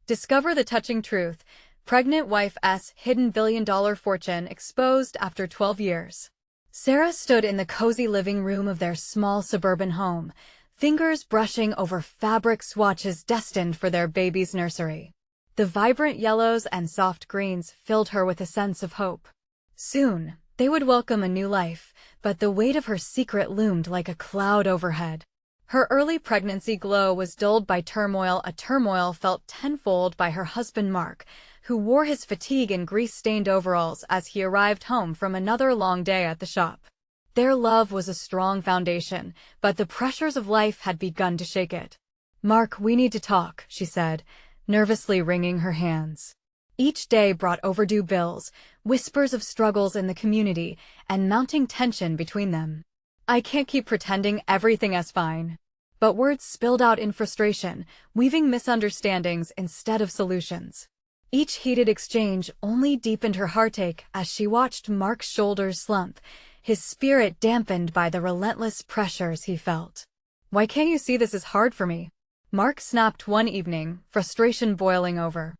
Discover the touching truth. Pregnant wife's hidden billion-dollar fortune exposed after 12 years. Sarah stood in the cozy living room of their small suburban home, fingers brushing over fabric swatches destined for their baby's nursery. The vibrant yellows and soft greens filled her with a sense of hope. Soon, they would welcome a new life, but the weight of her secret loomed like a cloud overhead. Her early pregnancy glow was dulled by turmoil, a turmoil felt tenfold by her husband Mark, who wore his fatigue and grease-stained overalls as he arrived home from another long day at the shop. Their love was a strong foundation, but the pressures of life had begun to shake it. "Mark, we need to talk," she said, nervously wringing her hands. Each day brought overdue bills, whispers of struggles in the community, and mounting tension between them. "I can't keep pretending everything is fine." But words spilled out in frustration, weaving misunderstandings instead of solutions. Each heated exchange only deepened her heartache as she watched Mark's shoulders slump, his spirit dampened by the relentless pressures he felt. "Why can't you see this is hard for me?" Mark snapped one evening, frustration boiling over.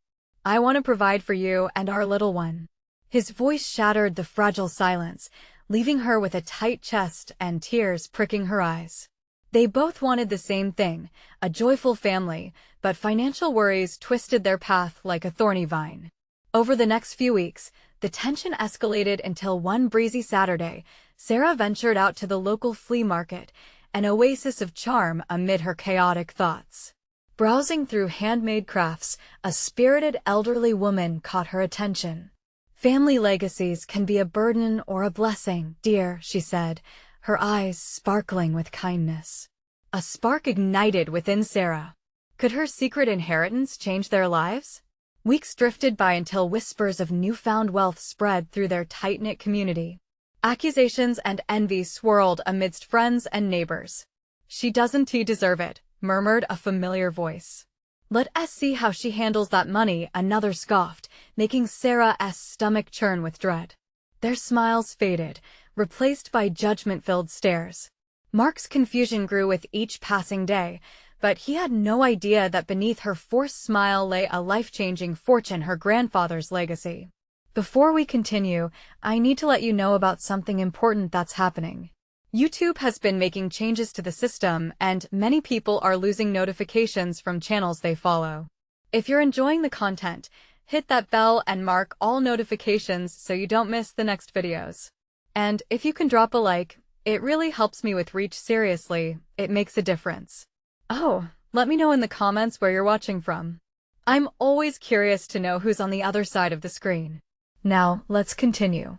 "I want to provide for you and our little one." His voice shattered the fragile silence, leaving her with a tight chest and tears pricking her eyes. They both wanted the same thing, a joyful family, but financial worries twisted their path like a thorny vine. Over the next few weeks, the tension escalated until one breezy Saturday, Sarah ventured out to the local flea market, an oasis of charm amid her chaotic thoughts. Browsing through handmade crafts, a spirited elderly woman caught her attention. "Family legacies can be a burden or a blessing, dear," she said, her eyes sparkling with kindness. A spark ignited within Sarah. Could her secret inheritance change their lives? Weeks drifted by until whispers of newfound wealth spread through their tight-knit community. Accusations and envy swirled amidst friends and neighbors. "She doesn't deserve it," murmured a familiar voice. "Let us see how she handles that money," another scoffed, making Sarah's stomach churn with dread. Their smiles faded, replaced by judgment-filled stares. Mark's confusion grew with each passing day, but he had no idea that beneath her forced smile lay a life-changing fortune, her grandfather's legacy. Before we continue, I need to let you know about something important that's happening. YouTube has been making changes to the system, and many people are losing notifications from channels they follow. If you're enjoying the content, hit that bell and mark all notifications so you don't miss the next videos. And if you can drop a like, it really helps me with reach. Seriously, it makes a difference. Oh, let me know in the comments where you're watching from. I'm always curious to know who's on the other side of the screen. Now, let's continue.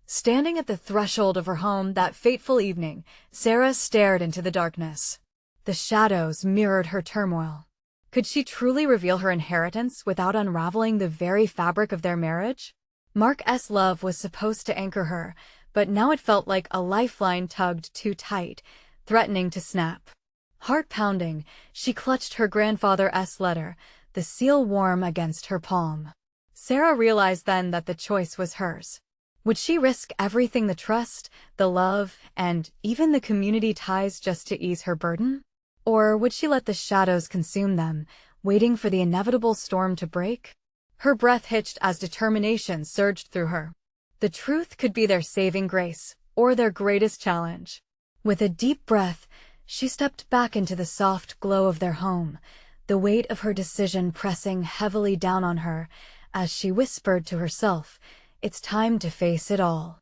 Standing at the threshold of her home that fateful evening, Sarah stared into the darkness. The shadows mirrored her turmoil. Could she truly reveal her inheritance without unraveling the very fabric of their marriage? Mark's love was supposed to anchor her, but now it felt like a lifeline tugged too tight, threatening to snap. Heart-pounding, she clutched her grandfather's letter, the seal warm against her palm. Sarah realized then that the choice was hers. Would she risk everything, the trust, the love, and even the community ties just to ease her burden? Or would she let the shadows consume them, waiting for the inevitable storm to break? Her breath hitched as determination surged through her. The truth could be their saving grace, or their greatest challenge. With a deep breath, she stepped back into the soft glow of their home, the weight of her decision pressing heavily down on her, as she whispered to herself, "It's time to face it all."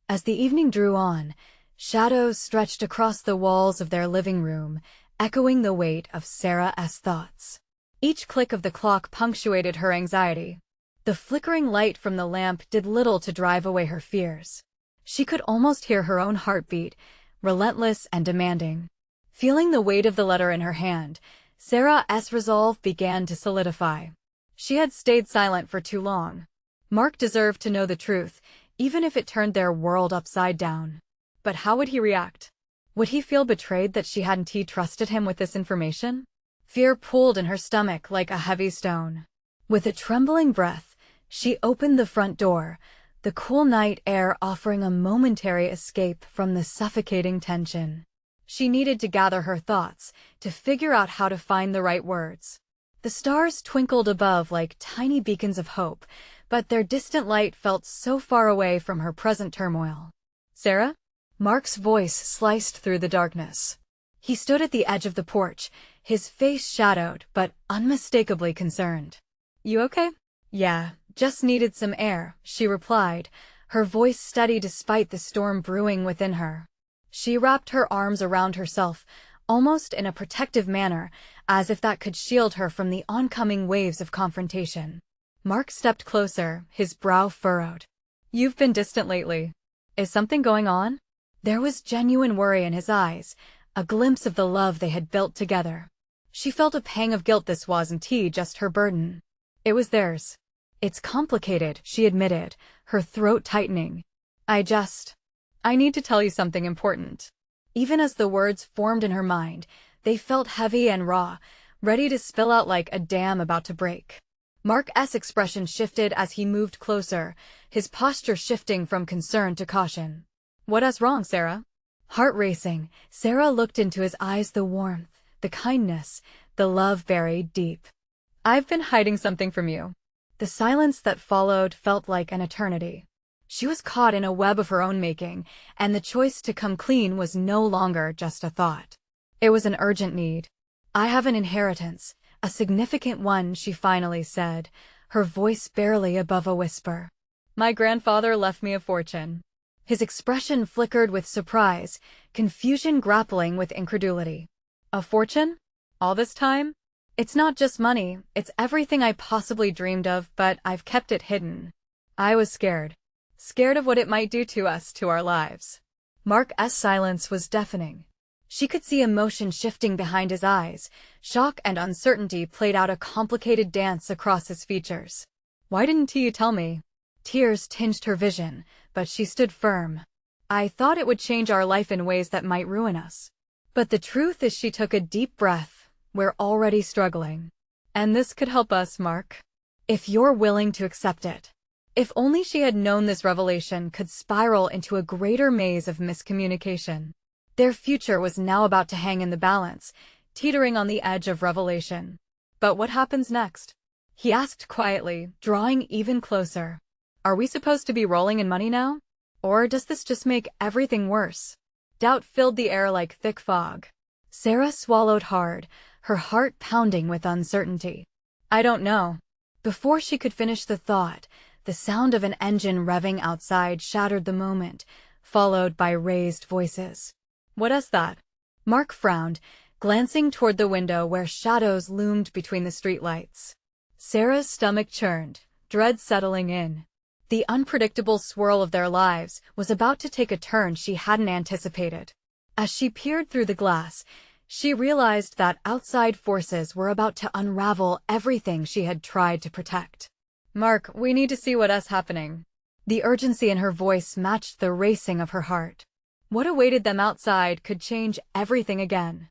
As the evening drew on, shadows stretched across the walls of their living room, echoing the weight of Sarah's thoughts. Each click of the clock punctuated her anxiety. The flickering light from the lamp did little to drive away her fears. She could almost hear her own heartbeat, relentless and demanding. Feeling the weight of the letter in her hand, Sarah's resolve began to solidify. She had stayed silent for too long. Mark deserved to know the truth, even if it turned their world upside down. But how would he react? Would he feel betrayed that she hadn't trusted him with this information? Fear pulled in her stomach like a heavy stone. With a trembling breath, she opened the front door, the cool night air offering a momentary escape from the suffocating tension. She needed to gather her thoughts, to figure out how to find the right words. The stars twinkled above like tiny beacons of hope, but their distant light felt so far away from her present turmoil. "Sarah?" Mark's voice sliced through the darkness. He stood at the edge of the porch, his face shadowed but unmistakably concerned. "You okay?" "Yeah, just needed some air," she replied, her voice steady despite the storm brewing within her. She wrapped her arms around herself, almost in a protective manner, as if that could shield her from the oncoming waves of confrontation. Mark stepped closer, his brow furrowed. "You've been distant lately. Is something going on?" There was genuine worry in his eyes, a glimpse of the love they had built together. She felt a pang of guilt. This wasn't just her burden. It was theirs. "It's complicated," she admitted, her throat tightening. I need to tell you something important." Even as the words formed in her mind, they felt heavy and raw, ready to spill out like a dam about to break. Mark's expression shifted as he moved closer, his posture shifting from concern to caution. "What's wrong, Sarah?" Heart racing, Sarah looked into his eyes, the warmth, the kindness, the love buried deep. "I've been hiding something from you." The silence that followed felt like an eternity. She was caught in a web of her own making, and the choice to come clean was no longer just a thought. It was an urgent need. "I have an inheritance, a significant one," she finally said, her voice barely above a whisper. "My grandfather left me a fortune." His expression flickered with surprise, confusion grappling with incredulity. "A fortune? All this time?" "It's not just money, it's everything I possibly dreamed of, but I've kept it hidden." "I was scared. Scared of what it might do to us, to our lives." Mark's silence was deafening. She could see emotion shifting behind his eyes. Shock and uncertainty played out a complicated dance across his features. "Why didn't you tell me?" Tears tinged her vision, but she stood firm. "I thought it would change our life in ways that might ruin us." But the truth is, she took a deep breath. "We're already struggling. And this could help us, Mark. If you're willing to accept it." If only she had known this revelation could spiral into a greater maze of miscommunication. Their future was now about to hang in the balance, teetering on the edge of revelation. "But what happens next?" he asked quietly, drawing even closer. "Are we supposed to be rolling in money now? Or does this just make everything worse?" Doubt filled the air like thick fog. Sarah swallowed hard, her heart pounding with uncertainty. "I don't know." Before she could finish the thought, the sound of an engine revving outside shattered the moment, followed by raised voices. "What's that?" Mark frowned, glancing toward the window where shadows loomed between the streetlights. Sarah's stomach churned, dread settling in. The unpredictable swirl of their lives was about to take a turn she hadn't anticipated. As she peered through the glass, she realized that outside forces were about to unravel everything she had tried to protect. "Mark, we need to see what's happening." The urgency in her voice matched the racing of her heart. What awaited them outside could change everything again.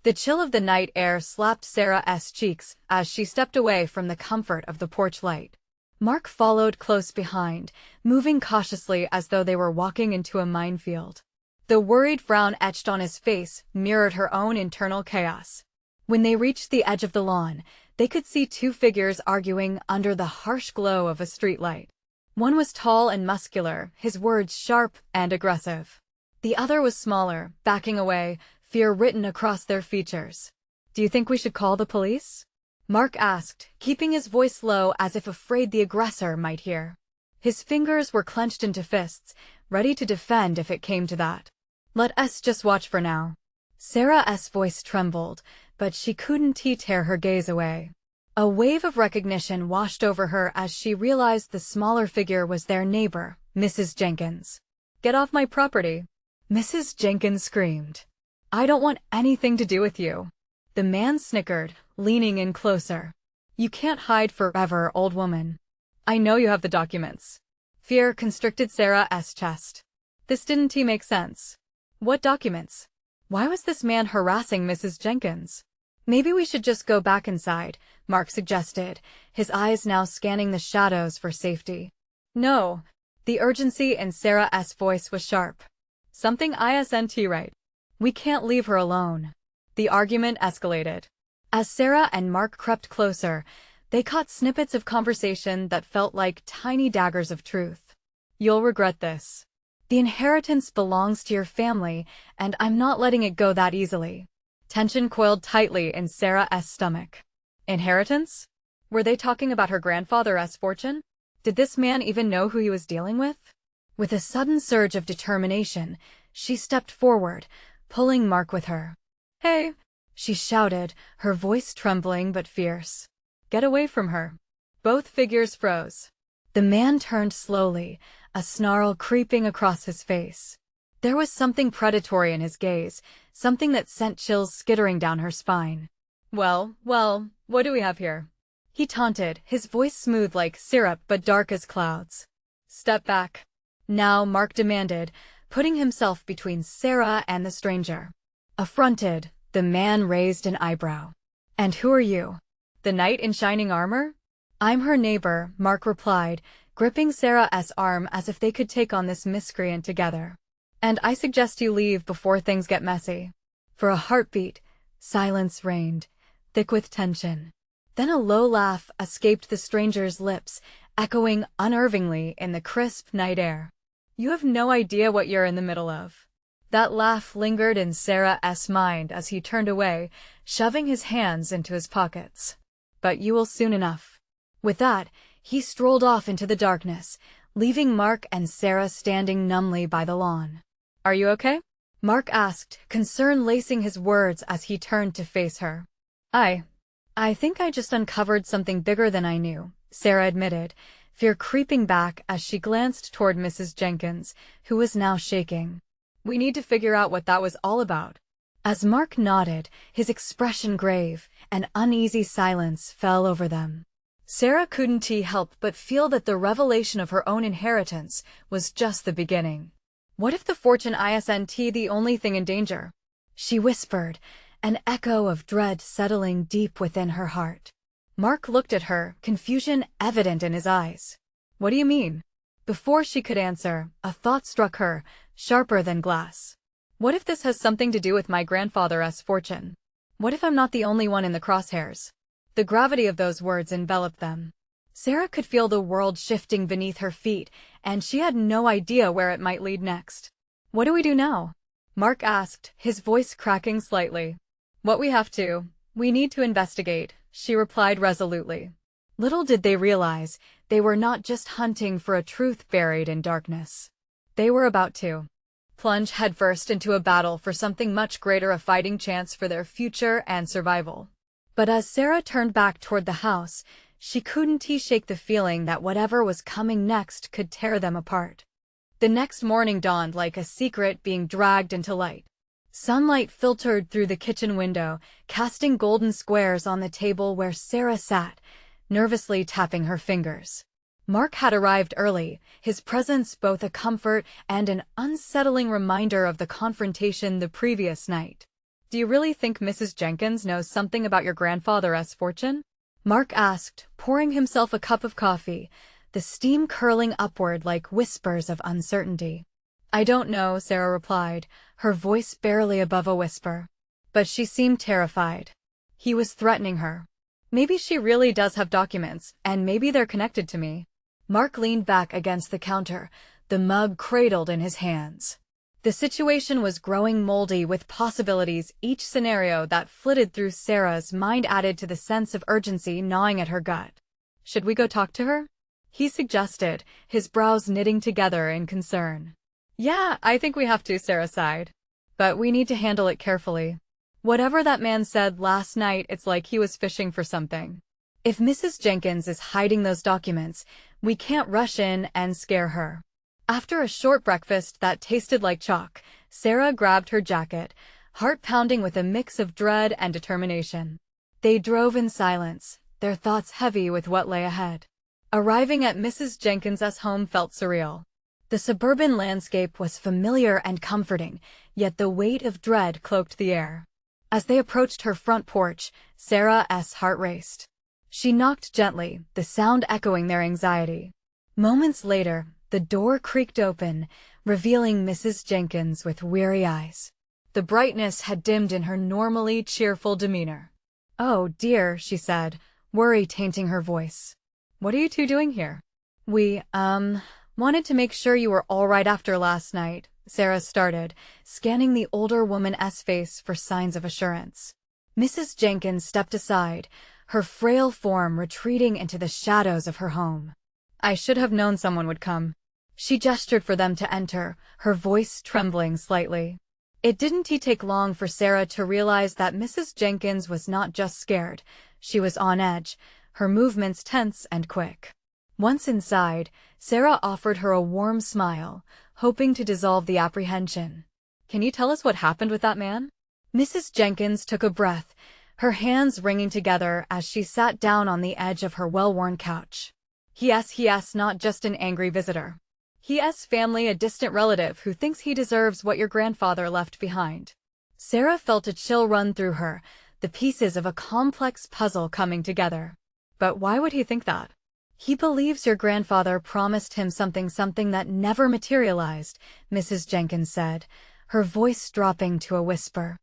The chill of the night air slapped Sarah's cheeks as she stepped away from the comfort of the porch light. Mark followed close behind, moving cautiously as though they were walking into a minefield. The worried frown etched on his face mirrored her own internal chaos. When they reached the edge of the lawn, they could see two figures arguing under the harsh glow of a streetlight. One was tall and muscular, his words sharp and aggressive. The other was smaller, backing away, fear written across their features. "Do you think we should call the police?" Mark asked, keeping his voice low as if afraid the aggressor might hear. His fingers were clenched into fists, ready to defend if it came to that. "Let's just watch for now." Sarah's voice trembled, but she couldn't tear her gaze away. A wave of recognition washed over her as she realized the smaller figure was their neighbor, Mrs. Jenkins. "Get off my property!" Mrs. Jenkins screamed. "I don't want anything to do with you." The man snickered, leaning in closer. "You can't hide forever, old woman. I know you have the documents." Fear constricted Sarah's chest. This didn't make sense. What documents? Why was this man harassing Mrs. Jenkins? "Maybe we should just go back inside," Mark suggested, his eyes now scanning the shadows for safety. "No." The urgency in Sarah's voice was sharp. "Something isn't right. We can't leave her alone." The argument escalated. As Sarah and Mark crept closer, they caught snippets of conversation that felt like tiny daggers of truth. "You'll regret this. The inheritance belongs to your family, and I'm not letting it go that easily." Tension coiled tightly in Sarah's stomach. Inheritance? Were they talking about her grandfather's fortune? Did this man even know who he was dealing with? With a sudden surge of determination, she stepped forward, pulling Mark with her. "Hey!" she shouted, her voice trembling but fierce. "Get away from her." Both figures froze. The man turned slowly, a snarl creeping across his face. There was something predatory in his gaze, something that sent chills skittering down her spine. Well, what do we have here?" he taunted, his voice smooth like syrup but dark as clouds. "Step back." Now Mark demanded, putting himself between Sarah and the stranger. Affronted, the man raised an eyebrow. "And who are you? The knight in shining armor?" "I'm her neighbor," Mark replied, gripping Sarah's arm as if they could take on this miscreant together. "And I suggest you leave before things get messy." For a heartbeat, silence reigned, thick with tension. Then a low laugh escaped the stranger's lips, echoing unnervingly in the crisp night air. "You have no idea what you're in the middle of." That laugh lingered in Sarah's mind as he turned away, shoving his hands into his pockets. "But you will soon enough." With that, he strolled off into the darkness, leaving Mark and Sarah standing numbly by the lawn. "Are you okay?" Mark asked, concern lacing his words as he turned to face her. I think I just uncovered something bigger than I knew," Sarah admitted, fear creeping back as she glanced toward Mrs. Jenkins, who was now shaking. "We need to figure out what that was all about." As Mark nodded, his expression grave, an uneasy silence fell over them. Sarah couldn't help but feel that the revelation of her own inheritance was just the beginning. What if the fortune isn't the only thing in danger? She whispered, an echo of dread settling deep within her heart. Mark looked at her, confusion evident in his eyes. "What do you mean?" Before she could answer, a thought struck her, sharper than glass. What if this has something to do with my grandfather's fortune? What if I'm not the only one in the crosshairs? The gravity of those words enveloped them. Sarah could feel the world shifting beneath her feet, and she had no idea where it might lead next. "What do we do now?" Mark asked, his voice cracking slightly. We need to investigate," she replied resolutely. Little did they realize, they were not just hunting for a truth buried in darkness. They were about to plunge headfirst into a battle for something much greater, a fighting chance for their future and survival. But as Sarah turned back toward the house, she couldn't shake the feeling that whatever was coming next could tear them apart. The next morning dawned like a secret being dragged into light. Sunlight filtered through the kitchen window, casting golden squares on the table where Sarah sat, nervously tapping her fingers. Mark had arrived early, his presence both a comfort and an unsettling reminder of the confrontation the previous night. "Do you really think Mrs. Jenkins knows something about your grandfather's fortune?" Mark asked, pouring himself a cup of coffee, the steam curling upward like whispers of uncertainty. "I don't know," Sarah replied, her voice barely above a whisper. But she seemed terrified. He was threatening her. "Maybe she really does have documents, and maybe they're connected to me." Mark leaned back against the counter, the mug cradled in his hands. The situation was growing moldy with possibilities, each scenario that flitted through Sarah's mind added to the sense of urgency gnawing at her gut. "Should we go talk to her?" he suggested, his brows knitting together in concern. "Yeah, I think we have to," Sarah sighed. "But we need to handle it carefully. Whatever that man said last night, it's like he was fishing for something. If Mrs. Jenkins is hiding those documents, we can't rush in and scare her." After a short breakfast that tasted like chalk, Sarah grabbed her jacket, heart pounding with a mix of dread and determination. They drove in silence, their thoughts heavy with what lay ahead. Arriving at Mrs. Jenkins's home felt surreal. The suburban landscape was familiar and comforting, yet the weight of dread cloaked the air. As they approached her front porch, Sarah's heart raced. She knocked gently, the sound echoing their anxiety. Moments later, the door creaked open, revealing Mrs. Jenkins with weary eyes. The brightness had dimmed in her normally cheerful demeanor. "Oh, dear," she said, worry tainting her voice. "What are you two doing here?" "We, wanted to make sure you were all right after last night," Sarah started, scanning the older woman's face for signs of assurance. Mrs. Jenkins stepped aside, her frail form retreating into the shadows of her home. "I should have known someone would come." She gestured for them to enter, her voice trembling slightly. It didn't take long for Sarah to realize that Mrs. Jenkins was not just scared, she was on edge, her movements tense and quick. Once inside, Sarah offered her a warm smile, hoping to dissolve the apprehension. "Can you tell us what happened with that man?" Mrs. Jenkins took a breath, her hands wringing together as she sat down on the edge of her well-worn couch. He is not just an angry visitor. He is family, a distant relative who thinks he deserves what your grandfather left behind." Sarah felt a chill run through her, the pieces of a complex puzzle coming together. "But why would he think that?" "He believes your grandfather promised him something that never materialized," Mrs. Jenkins said, her voice dropping to a whisper.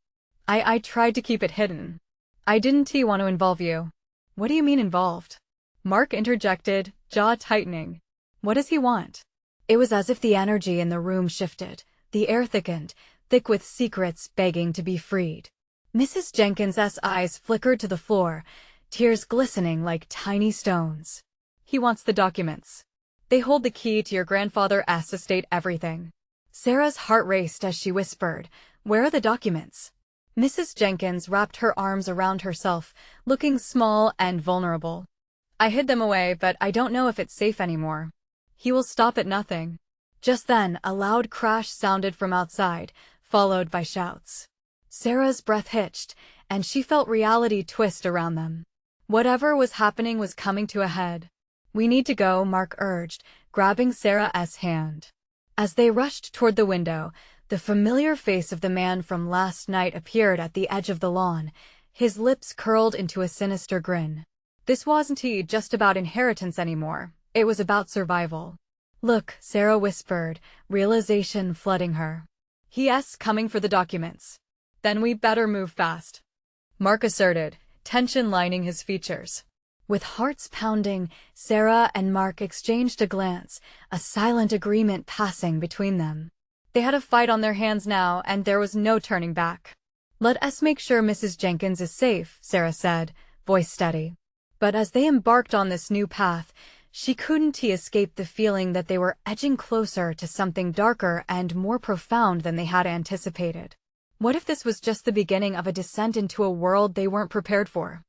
I tried to keep it hidden. I didn't want to involve you." "What do you mean involved?" Mark interjected, jaw tightening. "What does he want?" It was as if the energy in the room shifted, the air thickened, thick with secrets begging to be freed. Mrs. Jenkins's eyes flickered to the floor, tears glistening like tiny stones. "He wants the documents. They hold the key to your grandfather's estate, everything." Sarah's heart raced as she whispered, "Where are the documents?" Mrs. Jenkins wrapped her arms around herself, looking small and vulnerable. "I hid them away, but I don't know if it's safe anymore. He will stop at nothing." Just then, a loud crash sounded from outside, followed by shouts. Sarah's breath hitched, and she felt reality twist around them. Whatever was happening was coming to a head. "We need to go," Mark urged, grabbing Sarah's hand. As they rushed toward the window, the familiar face of the man from last night appeared at the edge of the lawn, his lips curled into a sinister grin. This wasn't just about inheritance anymore, it was about survival. "Look," Sarah whispered, realization flooding her. "He is coming for the documents." "Then we better move fast," Mark asserted, tension lining his features. With hearts pounding, Sarah and Mark exchanged a glance, a silent agreement passing between them. They had a fight on their hands now, and there was no turning back. "Let us make sure Mrs. Jenkins is safe," Sarah said, voice steady. But as they embarked on this new path, she couldn't escape the feeling that they were edging closer to something darker and more profound than they had anticipated. What if this was just the beginning of a descent into a world they weren't prepared for?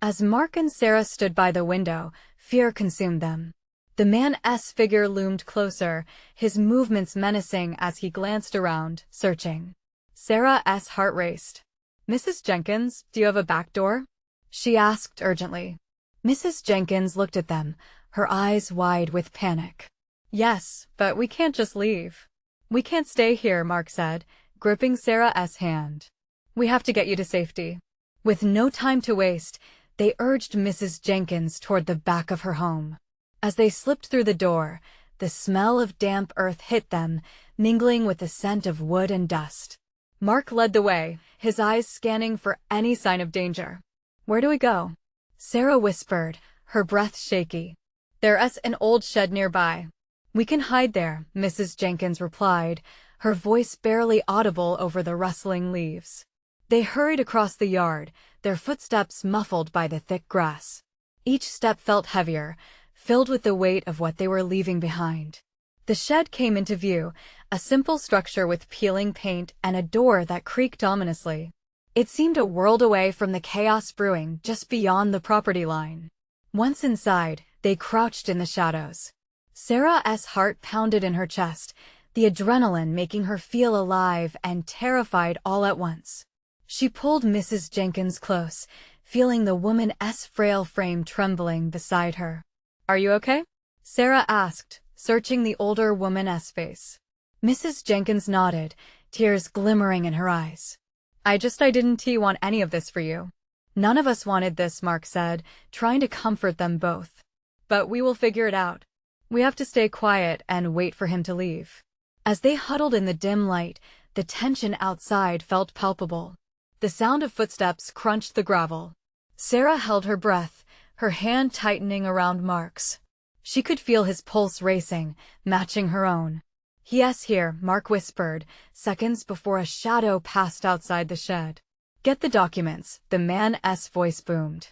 As Mark and Sarah stood by the window, fear consumed them. The man's figure loomed closer, his movements menacing as he glanced around, searching. Sarah's heart raced. "Mrs. Jenkins, do you have a back door?" she asked urgently. Mrs. Jenkins looked at them, her eyes wide with panic. "Yes, but we can't just leave." "We can't stay here," Mark said, gripping Sarah's hand. "We have to get you to safety." With no time to waste, they urged Mrs. Jenkins toward the back of her home. As they slipped through the door, the smell of damp earth hit them, mingling with the scent of wood and dust. Mark led the way, his eyes scanning for any sign of danger. "Where do we go?" Sarah whispered, her breath shaky. "There's an old shed nearby. We can hide there," Mrs. Jenkins replied, her voice barely audible over the rustling leaves. They hurried across the yard, their footsteps muffled by the thick grass. Each step felt heavier, filled with the weight of what they were leaving behind. The shed came into view, a simple structure with peeling paint and a door that creaked ominously. It seemed a world away from the chaos brewing just beyond the property line. Once inside, they crouched in the shadows. Sarah's heart pounded in her chest, the adrenaline making her feel alive and terrified all at once. She pulled Mrs. Jenkins close, feeling the woman's frail frame trembling beside her. "Are you okay?" Sarah asked, searching the older woman's face. Mrs. Jenkins nodded, tears glimmering in her eyes. I didn't want any of this for you." "None of us wanted this," Mark said, trying to comfort them both. "But we will figure it out. We have to stay quiet and wait for him to leave." As they huddled in the dim light, the tension outside felt palpable. The sound of footsteps crunched the gravel. Sarah held her breath, her hand tightening around Mark's. She could feel his pulse racing, matching her own. "Yes, here," Mark whispered, seconds before a shadow passed outside the shed. "Get the documents," the man's voice boomed.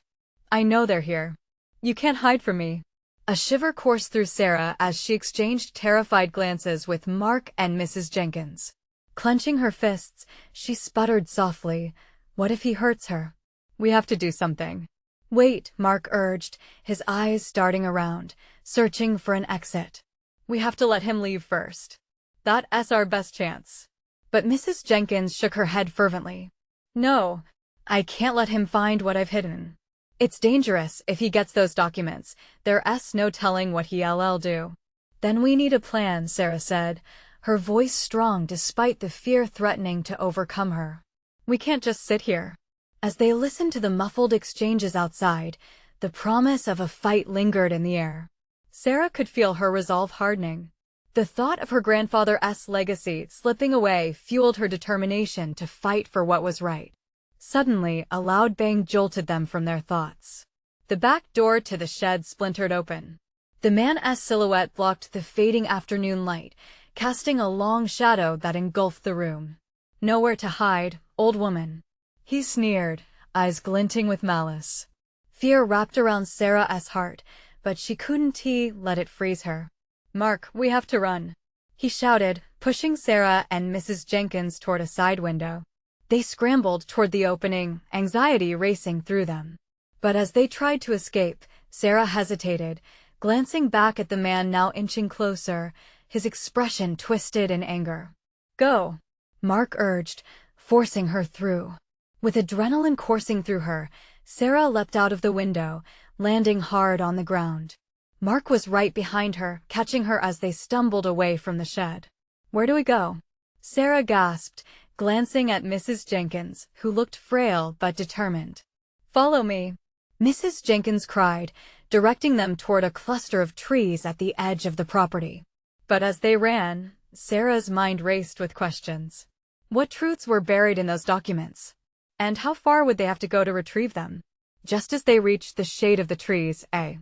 "I know they're here. You can't hide from me." A shiver coursed through Sarah as she exchanged terrified glances with Mark and Mrs. Jenkins. Clenching her fists, she sputtered softly, "What if he hurts her? We have to do something." "Wait," Mark urged, his eyes darting around, searching for an exit. "We have to let him leave first. That's our best chance." But Mrs. Jenkins shook her head fervently. "No, I can't let him find what I've hidden. It's dangerous if he gets those documents. There's no telling what he'll do." "Then we need a plan," Sarah said, her voice strong despite the fear threatening to overcome her. "We can't just sit here." As they listened to the muffled exchanges outside, the promise of a fight lingered in the air. Sarah could feel her resolve hardening. The thought of her grandfather's legacy slipping away fueled her determination to fight for what was right. Suddenly, a loud bang jolted them from their thoughts. The back door to the shed splintered open. The man's silhouette blocked the fading afternoon light, casting a long shadow that engulfed the room. "Nowhere to hide, old woman," he sneered, eyes glinting with malice. Fear wrapped around Sarah's heart, but she couldn't let it freeze her. "Mark, we have to run," he shouted, pushing Sarah and Mrs. Jenkins toward a side window. They scrambled toward the opening, anxiety racing through them. But as they tried to escape, Sarah hesitated, glancing back at the man now inching closer, his expression twisted in anger. "Go," Mark urged, forcing her through. With adrenaline coursing through her, Sarah leapt out of the window, landing hard on the ground. Mark was right behind her, catching her as they stumbled away from the shed. "Where do we go?" Sarah gasped, glancing at Mrs. Jenkins, who looked frail but determined. "Follow me," Mrs. Jenkins cried, directing them toward a cluster of trees at the edge of the property. But as they ran, Sarah's mind raced with questions. What truths were buried in those documents? And how far would they have to go to retrieve them? Just as they reached the shade of the trees, a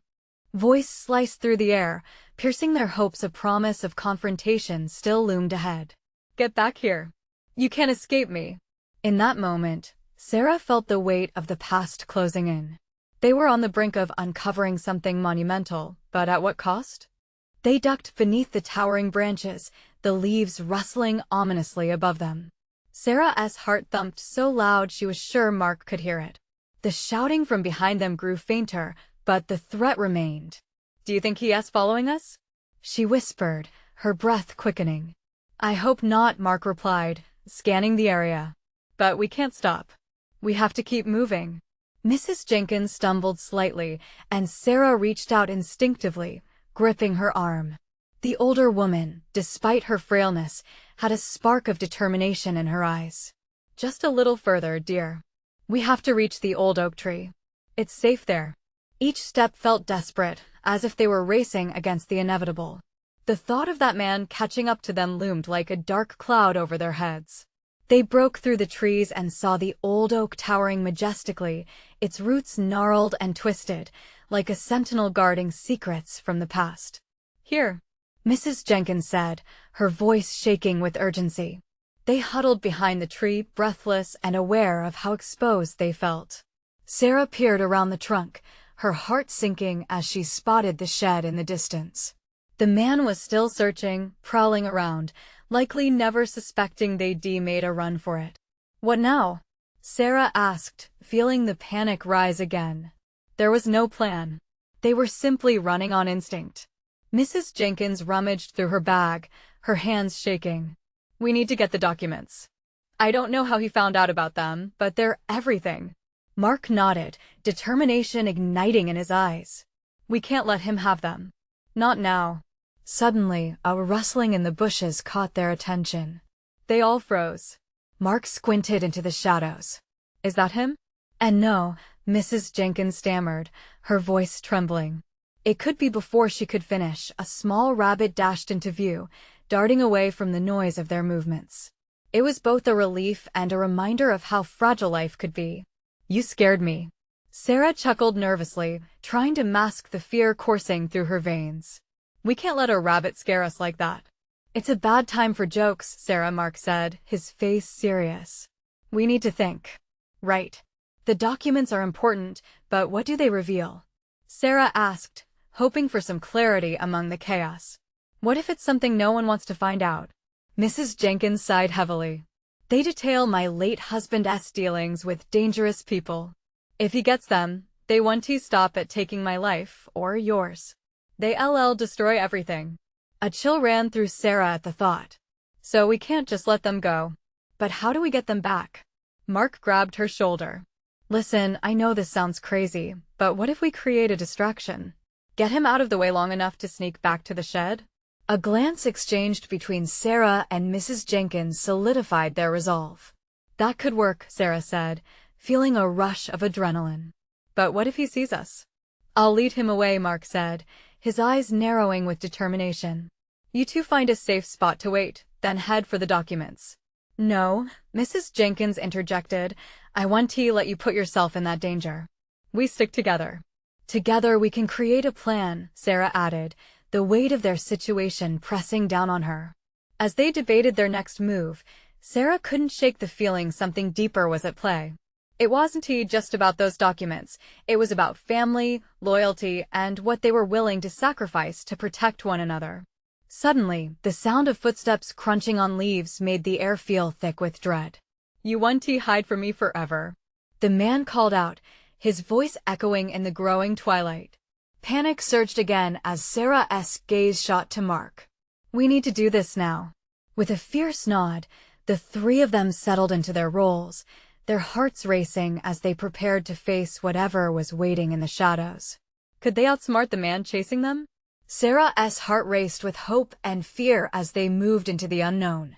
voice sliced through the air, piercing their hopes. A promise of confrontation still loomed ahead. "Get back here. You can't escape me." In that moment, Sarah felt the weight of the past closing in. They were on the brink of uncovering something monumental, but at what cost? They ducked beneath the towering branches, the leaves rustling ominously above them. Sarah's heart thumped so loud she was sure Mark could hear it. The shouting from behind them grew fainter, but the threat remained. "Do you think he's following us?" she whispered, her breath quickening. "I hope not," Mark replied, scanning the area. "But we can't stop. We have to keep moving." Mrs. Jenkins stumbled slightly, and Sarah reached out instinctively, gripping her arm. The older woman, despite her frailness, had a spark of determination in her eyes. "Just a little further, dear. We have to reach the old oak tree. It's safe there." Each step felt desperate, as if they were racing against the inevitable. The thought of that man catching up to them loomed like a dark cloud over their heads. They broke through the trees and saw the old oak towering majestically, its roots gnarled and twisted, like a sentinel guarding secrets from the past. "Here," Mrs. Jenkins said, her voice shaking with urgency. They huddled behind the tree, breathless and aware of how exposed they felt. Sarah peered around the trunk, her heart sinking as she spotted the shed in the distance. The man was still searching, prowling around, likely never suspecting they'd made a run for it. "What now?" Sarah asked, feeling the panic rise again. There was no plan. They were simply running on instinct. Mrs. Jenkins rummaged through her bag, her hands shaking. "We need to get the documents. I don't know how he found out about them, but they're everything." Mark nodded, determination igniting in his eyes. "We can't let him have them. Not now." Suddenly, a rustling in the bushes caught their attention. They all froze. Mark squinted into the shadows. "Is that him?" "And no," Mrs. Jenkins stammered, her voice trembling. It could be. Before she could finish, a small rabbit dashed into view, darting away from the noise of their movements. It was both a relief and a reminder of how fragile life could be. "You scared me," Sarah chuckled nervously, trying to mask the fear coursing through her veins. We can't let a rabbit scare us like that. It's a bad time for jokes, Mark said, his face serious. We need to think. Right. The documents are important, but what do they reveal? Sarah asked, hoping for some clarity among the chaos. What if it's something no one wants to find out? Mrs. Jenkins sighed heavily. They detail my late husband's dealings with dangerous people. If he gets them, they won't stop at taking my life, or yours. They destroy everything. A chill ran through Sarah at the thought. So we can't just let them go. But how do we get them back? Mark grabbed her shoulder. Listen, I know this sounds crazy, but what if we create a distraction? Get him out of the way long enough to sneak back to the shed? A glance exchanged between Sarah and Mrs. Jenkins solidified their resolve. That could work, Sarah said, feeling a rush of adrenaline. But what if he sees us? I'll lead him away, Mark said, his eyes narrowing with determination. You two find a safe spot to wait, then head for the documents. No, Mrs. Jenkins interjected. I want to let you put yourself in that danger. We stick together. Together we can create a plan, Sarah added, the weight of their situation pressing down on her. As they debated their next move, Sarah couldn't shake the feeling something deeper was at play. It wasn't just about those documents. It was about family, loyalty, and what they were willing to sacrifice to protect one another. Suddenly, the sound of footsteps crunching on leaves made the air feel thick with dread. You want to hide from me forever? The man called out, his voice echoing in the growing twilight. Panic surged again as Sarah's gaze shot to Mark. We need to do this now. With a fierce nod, the three of them settled into their roles, their hearts racing as they prepared to face whatever was waiting in the shadows. Could they outsmart the man chasing them? Sarah's heart raced with hope and fear as they moved into the unknown.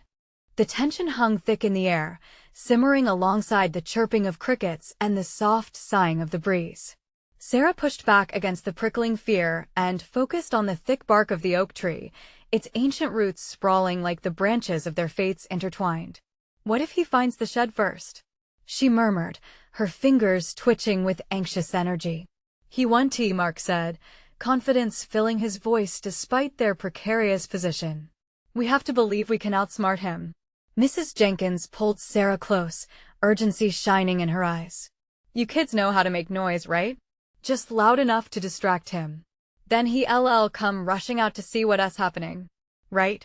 The tension hung thick in the air, simmering alongside the chirping of crickets and the soft sighing of the breeze. Sarah pushed back against the prickling fear and focused on the thick bark of the oak tree, its ancient roots sprawling like the branches of their fates intertwined. What if he finds the shed first? She murmured, her fingers twitching with anxious energy. He won't, Mark said, confidence filling his voice despite their precarious position. We have to believe we can outsmart him. Mrs. Jenkins pulled Sarah close, urgency shining in her eyes. You kids know how to make noise, right? Just loud enough to distract him. Then he'll come rushing out to see what's happening. Right?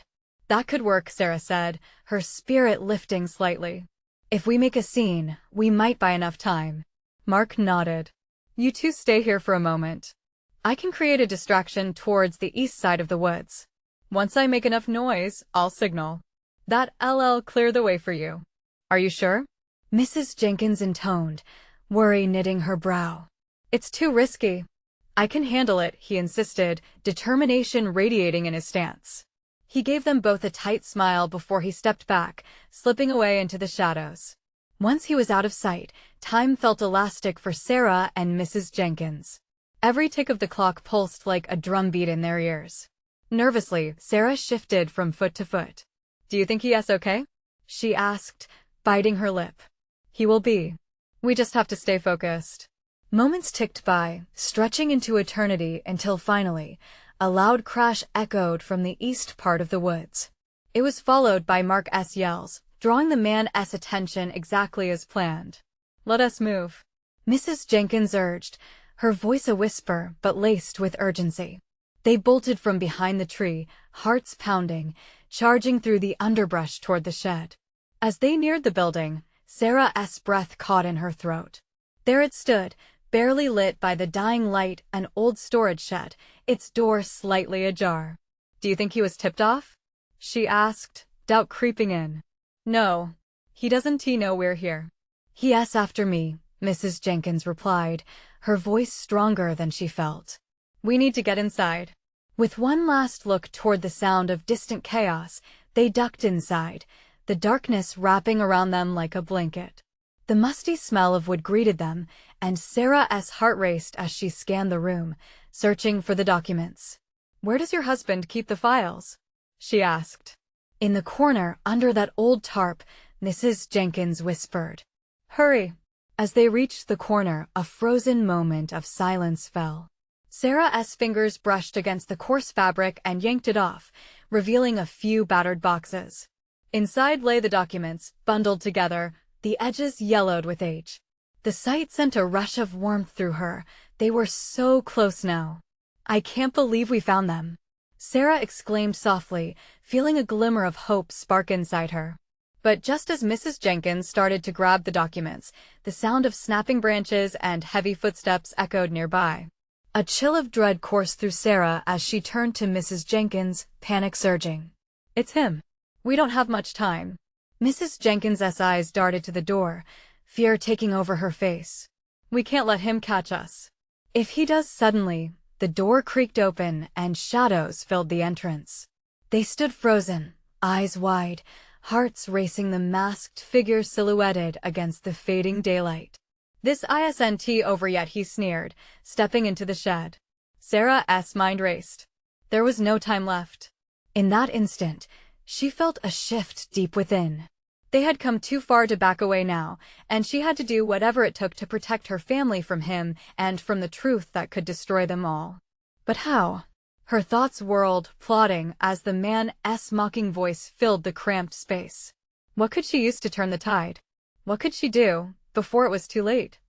That could work, Sarah said, her spirit lifting slightly. If we make a scene, we might buy enough time. Mark nodded. You two stay here for a moment. I can create a distraction towards the east side of the woods. Once I make enough noise, I'll signal. That'll clear the way for you. Are you sure? Mrs. Jenkins intoned, worry knitting her brow. It's too risky. I can handle it, he insisted, determination radiating in his stance. He gave them both a tight smile before he stepped back, slipping away into the shadows. Once he was out of sight, time felt elastic for Sarah and Mrs. Jenkins. Every tick of the clock pulsed like a drumbeat in their ears. Nervously, Sarah shifted from foot to foot. Do you think he's okay? She asked, biting her lip. He will be. We just have to stay focused. Moments ticked by, stretching into eternity until finally, a loud crash echoed from the east part of the woods. It was followed by Mark's yells, drawing the man's attention exactly as planned. Let us move. Mrs. Jenkins urged, her voice a whisper but laced with urgency. They bolted from behind the tree, hearts pounding, charging through the underbrush toward the shed. As they neared the building, Sarah's breath caught in her throat. There it stood, barely lit by the dying light, an old storage shed, its door slightly ajar. Do you think he was tipped off? She asked, doubt creeping in. No. He doesn't know we're here. He's after me, Mrs. Jenkins replied, her voice stronger than she felt. We need to get inside. With one last look toward the sound of distant chaos, they ducked inside, the darkness wrapping around them like a blanket. The musty smell of wood greeted them, and Sarah's heart raced as she scanned the room, searching for the documents. Where does your husband keep the files? She asked. In the corner under that old tarp, Mrs. Jenkins whispered. Hurry. As they reached the corner, a frozen moment of silence fell. Sarah's fingers brushed against the coarse fabric and yanked it off, revealing a few battered boxes. Inside lay the documents, bundled together, the edges yellowed with age. The sight sent a rush of warmth through her. They were so close now. "I can't believe we found them," Sarah exclaimed softly, feeling a glimmer of hope spark inside her. But just as Mrs. Jenkins started to grab the documents, the sound of snapping branches and heavy footsteps echoed nearby. A chill of dread coursed through Sarah as she turned to Mrs. Jenkins, panic surging. "It's him. We don't have much time." Mrs. Jenkins's eyes darted to the door, fear taking over her face. "We can't let him catch us. If he does suddenly." The door creaked open and shadows filled the entrance. They stood frozen, eyes wide, hearts racing, the masked figure silhouetted against the fading daylight. "This isn't over yet," he sneered, stepping into the shed. Sarah's mind raced. There was no time left. In that instant, she felt a shift deep within. They had come too far to back away now, and she had to do whatever it took to protect her family from him and from the truth that could destroy them all. But how? Her thoughts whirled, plotting, as the man's mocking voice filled the cramped space. What could she use to turn the tide? What could she do before it was too late?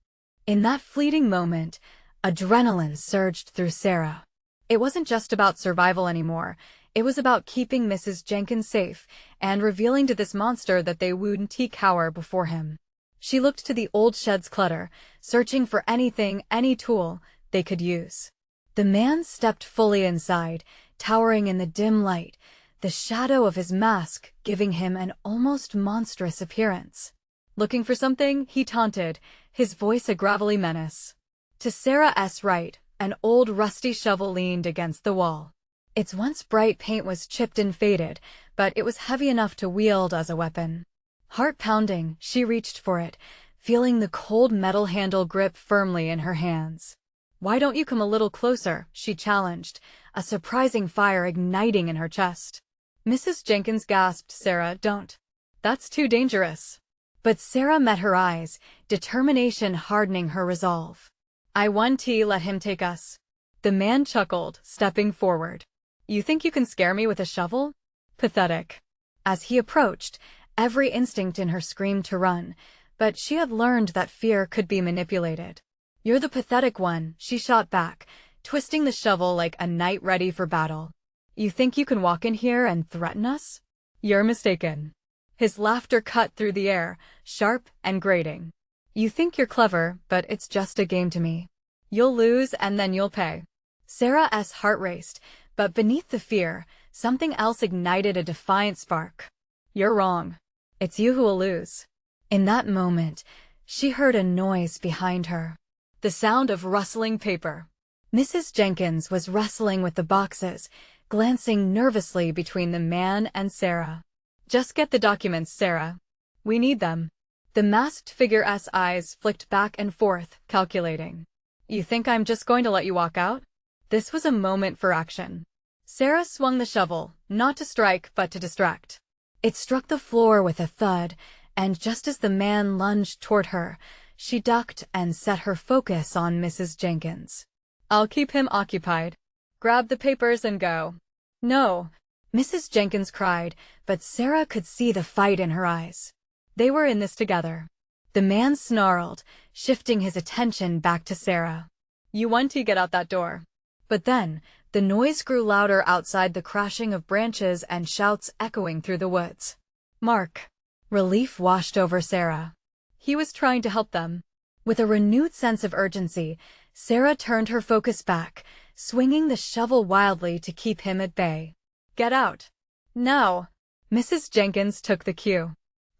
In that fleeting moment, adrenaline surged through Sarah. It wasn't just about survival anymore. It was about keeping Mrs. Jenkins safe and revealing to this monster that they wouldn't cower before him. She looked to the old shed's clutter, searching for anything, any tool they could use. The man stepped fully inside, towering in the dim light, the shadow of his mask giving him an almost monstrous appearance. "Looking for something?" he taunted, his voice a gravelly menace. To Sarah's right, an old rusty shovel leaned against the wall. Its once bright paint was chipped and faded, but it was heavy enough to wield as a weapon. Heart pounding, she reached for it, feeling the cold metal handle grip firmly in her hands. "Why don't you come a little closer?" she challenged, a surprising fire igniting in her chest. Mrs. Jenkins gasped. "Sarah, don't. That's too dangerous." But Sarah met her eyes, determination hardening her resolve. "I won't let him take us." The man chuckled, stepping forward. "You think you can scare me with a shovel? Pathetic." As he approached, every instinct in her screamed to run, but she had learned that fear could be manipulated. "You're the pathetic one," she shot back, twisting the shovel like a knight ready for battle. "You think you can walk in here and threaten us? You're mistaken." His laughter cut through the air, sharp and grating. "You think you're clever, but it's just a game to me. You'll lose and then you'll pay." Sarah's heart raced, but beneath the fear, something else ignited a defiant spark. "You're wrong. It's you who will lose." In that moment, she heard a noise behind her. The sound of rustling paper. Mrs. Jenkins was wrestling with the boxes, glancing nervously between the man and Sarah. "Just get the documents, Sarah. We need them." The masked figure's eyes flicked back and forth, calculating. "You think I'm just going to let you walk out?" This was a moment for action. Sarah swung the shovel, not to strike but to distract. It struck the floor with a thud, and just as the man lunged toward her, she ducked and set her focus on Mrs. Jenkins. "I'll keep him occupied. Grab the papers and go." "No," Mrs. Jenkins cried, but Sarah could see the fight in her eyes. They were in this together. The man snarled, shifting his attention back to Sarah. "You want to get out that door." But then, the noise grew louder outside, the crashing of branches and shouts echoing through the woods. "Mark." Relief washed over Sarah. He was trying to help them. With a renewed sense of urgency, Sarah turned her focus back, swinging the shovel wildly to keep him at bay. "Get out. Now." Mrs. Jenkins took the cue.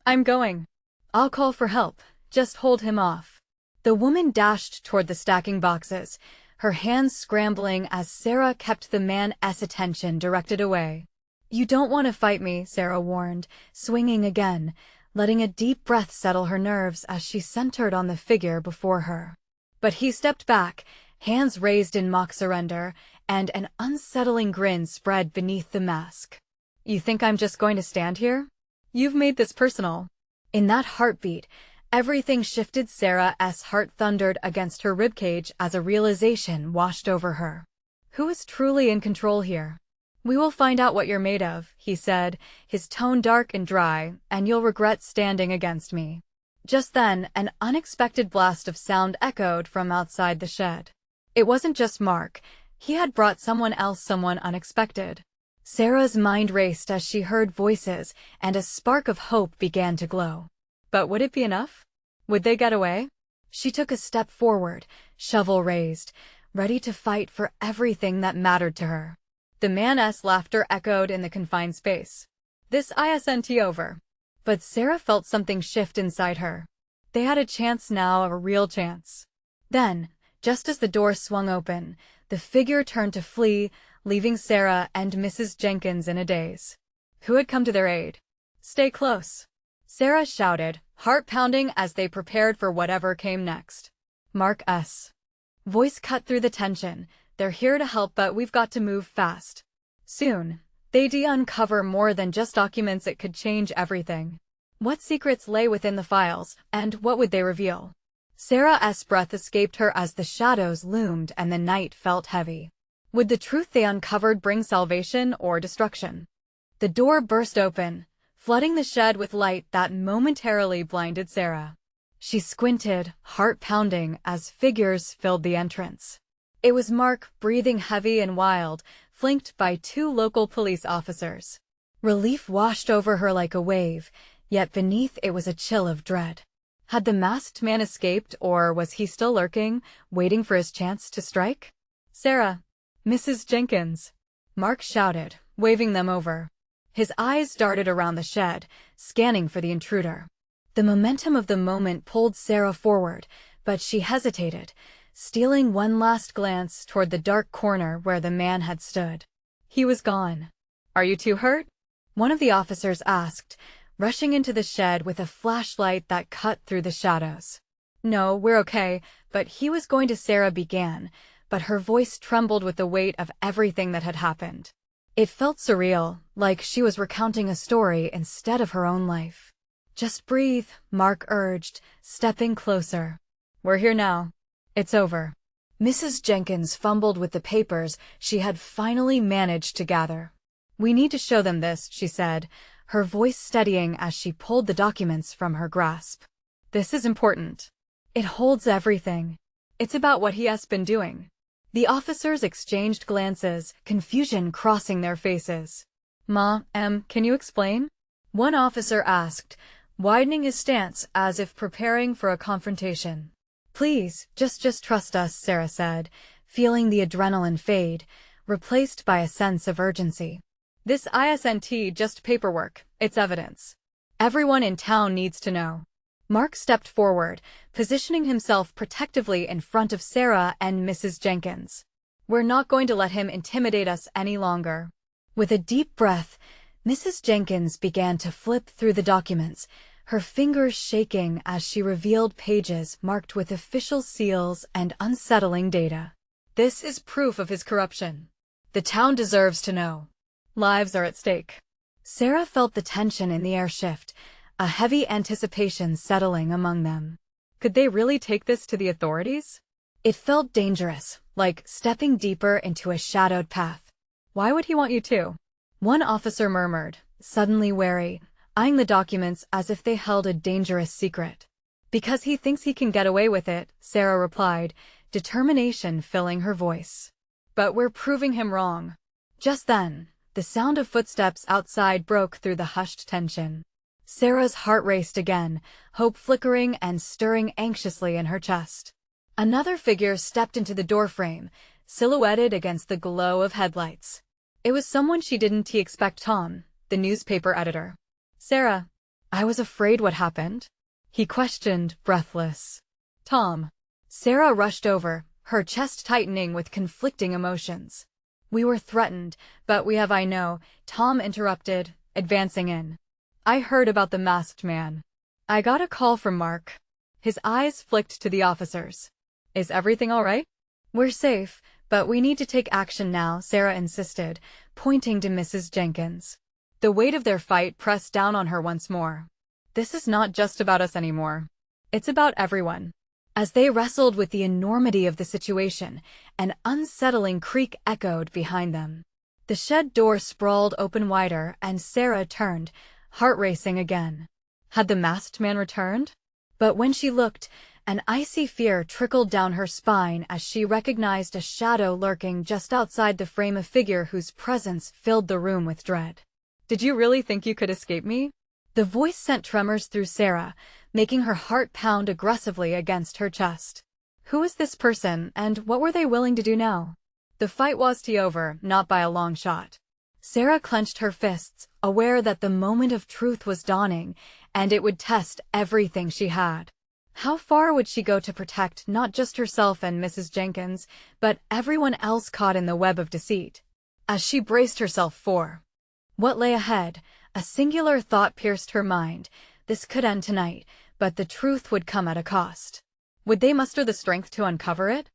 "I'm going. I'll call for help. Just hold him off." The woman dashed toward the stacking boxes, her hands scrambling as Sarah kept the man's attention directed away. "You don't want to fight me," Sarah warned, swinging again, letting a deep breath settle her nerves as she centered on the figure before her. But he stepped back, hands raised in mock surrender, and an unsettling grin spread beneath the mask. "You think I'm just going to stand here? You've made this personal." In that heartbeat, Everything shifted. Sarah's heart thundered against her ribcage as a realization washed over her. Who is truly in control here? We will find out what you're made of, he said, his tone dark and dry, and you'll regret standing against me. Just then, an unexpected blast of sound echoed from outside the shed. It wasn't just Mark. He had brought someone else, someone unexpected. Sarah's mind raced as she heard voices, and a spark of hope began to glow. But would it be enough? Would they get away? She took a step forward, shovel raised, ready to fight for everything that mattered to her. The man's laughter echoed in the confined space. This isn't over. But Sarah felt something shift inside her. They had a chance now, a real chance. Then, just as the door swung open, the figure turned to flee, leaving Sarah and Mrs. Jenkins in a daze. Who had come to their aid? Stay close, Sarah shouted, heart pounding as they prepared for whatever came next. Mark's voice cut through the tension. They're here to help, but we've got to move fast. Soon, they'd uncover more than just documents. It could change everything. What secrets lay within the files, and what would they reveal? Sarah's breath escaped her as the shadows loomed and the night felt heavy. Would the truth they uncovered bring salvation or destruction? The door burst open, flooding the shed with light that momentarily blinded Sarah. She squinted, heart pounding, as figures filled the entrance. It was Mark, breathing heavy and wild, flanked by 2 local police officers. Relief washed over her like a wave, yet beneath it was a chill of dread. Had the masked man escaped, or was he still lurking, waiting for his chance to strike? Sarah, Mrs. Jenkins, Mark shouted, waving them over. His eyes darted around the shed, scanning for the intruder. The momentum of the moment pulled Sarah forward, but she hesitated, stealing one last glance toward the dark corner where the man had stood. He was gone. Are you too hurt? One of the officers asked, rushing into the shed with a flashlight that cut through the shadows. No, we're okay, but he was going to. Sarah began, but her voice trembled with the weight of everything that had happened. It felt surreal, like she was recounting a story instead of her own life. Just breathe, Mark urged, stepping closer. We're here now. It's over. Mrs. Jenkins fumbled with the papers she had finally managed to gather. We need to show them this, she said, her voice steadying as she pulled the documents from her grasp. This is important. It holds everything. It's about what he has been doing. The officers exchanged glances, confusion crossing their faces. Can you explain? One officer asked, widening his stance as if preparing for a confrontation. Please, just trust us, Sarah said, feeling the adrenaline fade, replaced by a sense of urgency. This isn't just paperwork, it's evidence. Everyone in town needs to know. Mark stepped forward, positioning himself protectively in front of Sarah and Mrs. Jenkins. We're not going to let him intimidate us any longer. With a deep breath, Mrs. Jenkins began to flip through the documents, her fingers shaking as she revealed pages marked with official seals and unsettling data. This is proof of his corruption. The town deserves to know. Lives are at stake. Sarah felt the tension in the air shift, a heavy anticipation settling among them. Could they really take this to the authorities? It felt dangerous, like stepping deeper into a shadowed path. Why would he want you to? One officer murmured, suddenly wary, eyeing the documents as if they held a dangerous secret. Because he thinks he can get away with it, Sarah replied, determination filling her voice. But we're proving him wrong. Just then, the sound of footsteps outside broke through the hushed tension. Sarah's heart raced again, hope flickering and stirring anxiously in her chest. Another figure stepped into the doorframe, silhouetted against the glow of headlights. It was someone she didn't expect. Tom, the newspaper editor. Sarah, I was afraid. What happened? He questioned, breathless. Tom. Sarah rushed over, her chest tightening with conflicting emotions. We were threatened, but we have. I know, Tom interrupted, advancing in. I heard about the masked man. I got a call from Mark. His eyes flicked to the officers. Is everything all right? We're safe, but we need to take action now, Sarah insisted, pointing to Mrs. Jenkins. The weight of their fight pressed down on her once more. This is not just about us anymore. It's about everyone. As they wrestled with the enormity of the situation, an unsettling creak echoed behind them. The shed door sprawled open wider, and Sarah turned, heart racing again. Had the masked man returned? But when she looked, an icy fear trickled down her spine as she recognized a shadow lurking just outside the frame, a figure whose presence filled the room with dread. "Did you really think you could escape me?" The voice sent tremors through Sarah, making her heart pound aggressively against her chest. Who was this person, and what were they willing to do now? The fight was over, not by a long shot. Sarah clenched her fists, aware that the moment of truth was dawning, and it would test everything she had. How far would she go to protect not just herself and Mrs. Jenkins, but everyone else caught in the web of deceit? As she braced herself for what lay ahead, a singular thought pierced her mind. This could end tonight, but the truth would come at a cost. Would they muster the strength to uncover it?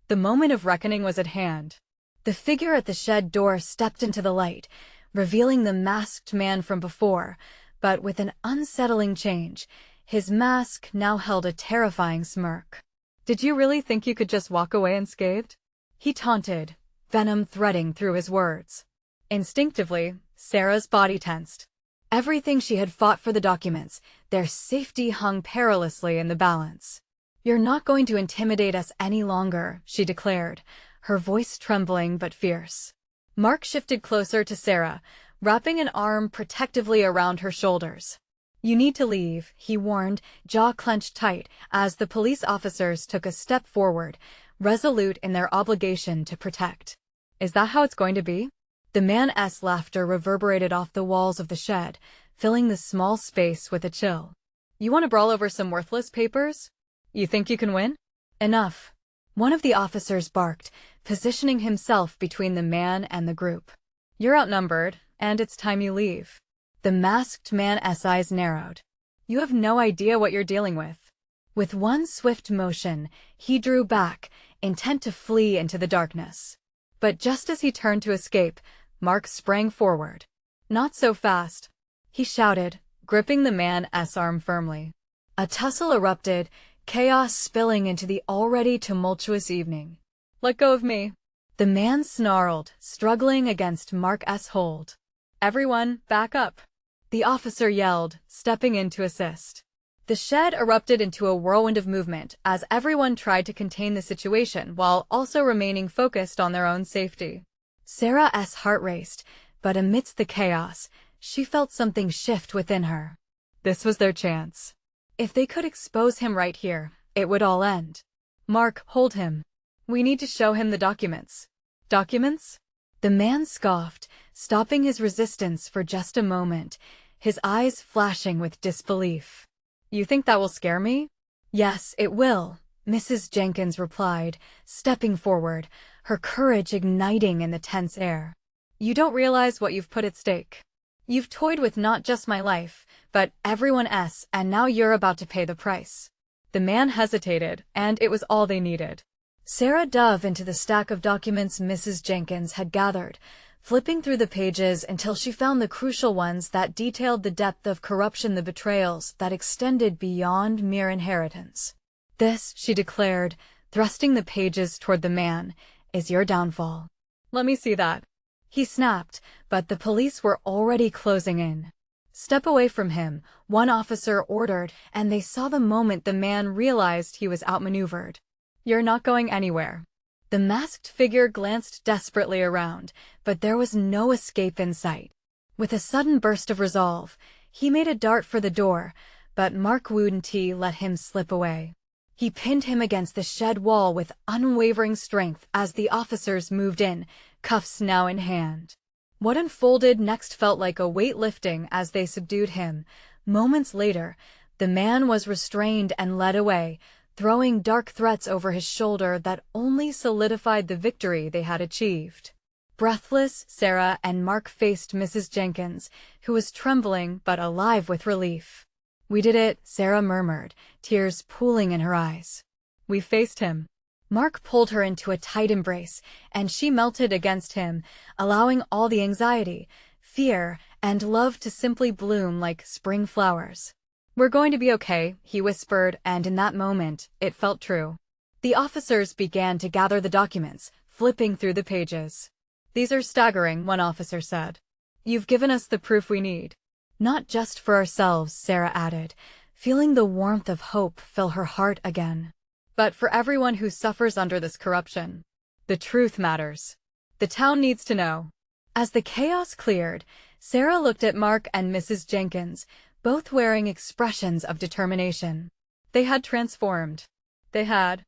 The moment of reckoning was at hand. The figure at the shed door stepped into the light, revealing the masked man from before, but with an unsettling change. His mask now held a terrifying smirk. "Did you really think you could just walk away unscathed?" he taunted, venom threading through his words. Instinctively, Sarah's body tensed. Everything she had fought for, the documents, their safety, hung perilously in the balance. "You're not going to intimidate us any longer," she declared, her voice trembling but fierce. Mark shifted closer to Sarah, wrapping an arm protectively around her shoulders. "You need to leave," he warned, jaw clenched tight, as the police officers took a step forward, resolute in their obligation to protect. "Is that how it's going to be?" The man's laughter reverberated off the walls of the shed, filling the small space with a chill. "You want to brawl over some worthless papers? You think you can win?" "Enough," one of the officers barked, positioning himself between the man and the group. "You're outnumbered, and it's time you leave." The masked man's eyes narrowed. "You have no idea what you're dealing with." With one swift motion, he drew back, intent to flee into the darkness. But just as he turned to escape, Mark sprang forward. "Not so fast," he shouted, gripping the man's arm firmly. A tussle erupted, chaos spilling into the already tumultuous evening. "Let go of me," the man snarled, struggling against Mark's hold. "Everyone, back up," the officer yelled, stepping in to assist. The shed erupted into a whirlwind of movement as everyone tried to contain the situation while also remaining focused on their own safety. Sarah's heart raced, but amidst the chaos, she felt something shift within her. This was their chance. If they could expose him right here, it would all end. "Mark, hold him. We need to show him the documents." "Documents?" The man scoffed, stopping his resistance for just a moment, his eyes flashing with disbelief. "You think that will scare me?" "Yes, it will," Mrs. Jenkins replied, stepping forward, her courage igniting in the tense air. "You don't realize what you've put at stake. You've toyed with not just my life, but everyone else, and now you're about to pay the price." The man hesitated, and it was all they needed. Sarah dove into the stack of documents Mrs. Jenkins had gathered, flipping through the pages until she found the crucial ones that detailed the depth of corruption, the betrayals that extended beyond mere inheritance. "This," she declared, thrusting the pages toward the man, "is your downfall." "Let me see that," he snapped, but the police were already closing in. "Step away from him," one officer ordered, and they saw the moment the man realized he was outmaneuvered. "You're not going anywhere." The masked figure glanced desperately around, but there was no escape in sight. With a sudden burst of resolve, he made a dart for the door, but Mark wouldn't let him slip away. He pinned him against the shed wall with unwavering strength as the officers moved in, cuffs now in hand. What unfolded next felt like a weight lifting as they subdued him. Moments later, the man was restrained and led away, throwing dark threats over his shoulder that only solidified the victory they had achieved. Breathless, Sarah and Mark faced Mrs. Jenkins, who was trembling but alive with relief. "We did it," Sarah murmured, tears pooling in her eyes. "We faced him." Mark pulled her into a tight embrace, and she melted against him, allowing all the anxiety, fear, and love to simply bloom like spring flowers. "We're going to be okay," he whispered, and in that moment, it felt true. The officers began to gather the documents, flipping through the pages. "These are staggering," one officer said. "You've given us the proof we need." "Not just for ourselves," Sarah added, feeling the warmth of hope fill her heart again. "But for everyone who suffers under this corruption. The truth matters. The town needs to know." As the chaos cleared, Sarah looked at Mark and Mrs. Jenkins, both wearing expressions of determination. They had transformed. They had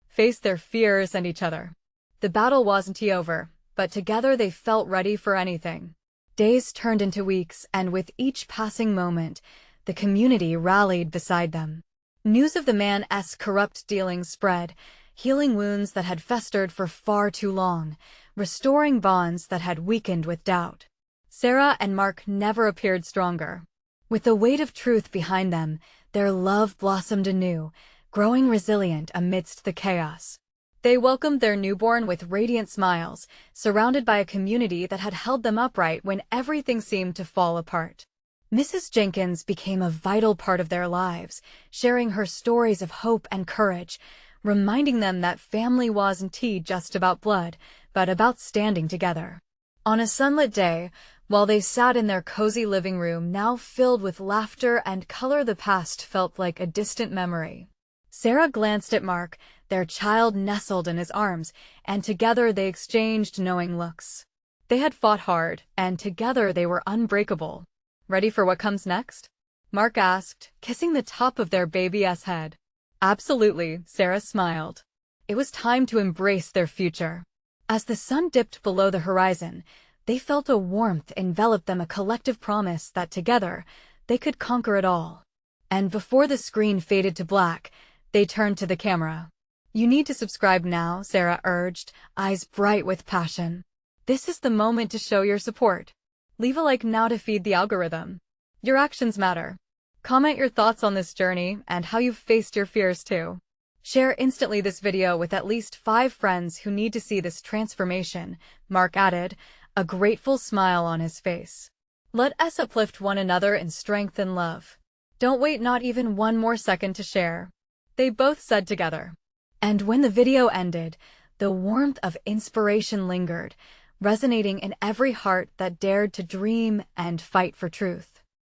faced their fears and each other. The battle wasn't over, but together they felt ready for anything. Days turned into weeks, and with each passing moment, the community rallied beside them. News of the man's corrupt dealings spread, healing wounds that had festered for far too long, restoring bonds that had weakened with doubt. Sarah and Mark never appeared stronger. With the weight of truth behind them, their love blossomed anew, growing resilient amidst the chaos. They welcomed their newborn with radiant smiles, surrounded by a community that had held them upright when everything seemed to fall apart. Mrs. Jenkins became a vital part of their lives, sharing her stories of hope and courage, reminding them that family wasn't just about blood, but about standing together. On a sunlit day, while they sat in their cozy living room now filled with laughter and color, the past felt like a distant memory. Sarah glanced at Mark, their child nestled in his arms, and together they exchanged knowing looks. They had fought hard, and together they were unbreakable. "Ready for what comes next?" Mark asked, kissing the top of their baby's head. "Absolutely," Sarah smiled. It was time to embrace their future. As the sun dipped below the horizon, they felt a warmth envelop them, a collective promise that together, they could conquer it all. And before the screen faded to black, they turned to the camera. "You need to subscribe now," Sarah urged, eyes bright with passion. "This is the moment to show your support. Leave a like now to feed the algorithm. Your actions matter. Comment your thoughts on this journey and how you've faced your fears too. Share instantly this video with at least 5 friends who need to see this transformation," Mark added, a grateful smile on his face. "Let us uplift one another in strength and love. Don't wait not even one more second to share," they both said together. And when the video ended, the warmth of inspiration lingered, resonating in every heart that dared to dream and fight for truth.